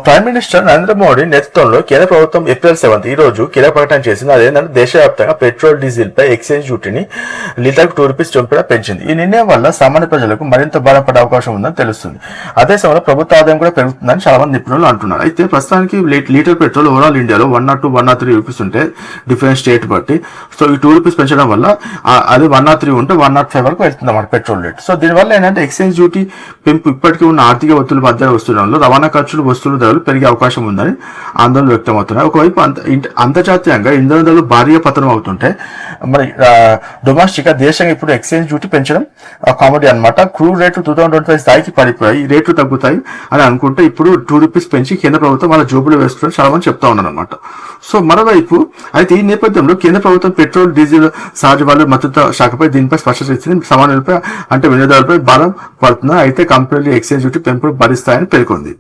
Prime minister Narendra Modi నేతృత్వంలో కేంద్ర ప్రభుత్వం ఏప్రిల్ 7 ఈ రోజు కీలక ప్రకటన చేసింది. అదేంటంటే దేశవ్యాప్తంగా పెట్రోల్, డీజిల్ పై ఎక్సైజ్ డ్యూటీని లీటర్కు ₹2 చొప్పున పెంచింది. ఈ నిర్ణయం వల్ల సామాన్య ప్రజలకు మరింత భారం పడే అవకాశం ఉందని తెలుస్తుంది. అదే సమయంలో ప్రభుత్వ ఆదాయం కూడా పెరుగుతుందని చాలా మంది నిపుణులు అంటున్నారు. అయితే ప్రస్తుతానికి లీటర్ పెట్రోల్ ఓవరాల్ ఇండియాలో ₹102, ₹103 ఉంటే డిఫరెంట్ స్టేట్ బట్టి. సో ఈ ₹2 పెంచడం వల్ల అది 103 ఉంటే 105 వరకు వెళ్తుంది అన్నమాట పెట్రోల్ రేట్. సో దీనివల్ల ఏంటంటే ఎక్సైజ్ డ్యూటీ పెంపు ఇప్పటికీ ఉన్న ఆర్థిక ఒత్తిడి మధ్య వస్తుండడంలో రవాణా ఖర్చులు, వస్తువుల ధరలు పెరిగే అవకాశం ఉందని ఆందోళన వ్యక్తమవుతున్నాయి. ఒకవైపు అంతర్జాతీయంగా ఇంధన ధరలు భారీగా పతనం అవుతుంటే మరి డొమెస్టిక్ దేశంగా ఇప్పుడు ఎక్సైజ్ డ్యూటీ పెంచడం కామెడీ అనమాట. క్రూడ్ రేట్లు 2025 స్థాయికి పడిపోయాయి. ఈ రేట్లు తగ్గుతాయి అని అనుకుంటే ఇప్పుడు ₹2 పెంచి కేంద్ర ప్రభుత్వం వాళ్ళ జోబులు వేసుకుని చాలా మంది చెప్తా ఉన్నారు అనమాట. సో మరోవైపు అయితే ఈ నేపథ్యంలో కేంద్ర ప్రభుత్వం పెట్రోల్, డీజిల్, సహజ వాయువుల మద్దతు శాఖపై దీనిపై స్పష్టత ఇచ్చింది. సామాన్యులపై అంటే వినియోగదారులపై భారం పడుతుందని, అయితే కంపెనీలు ఎక్సైజ్ డ్యూటీ పెంపును భరిస్తాయని పేర్కొంది.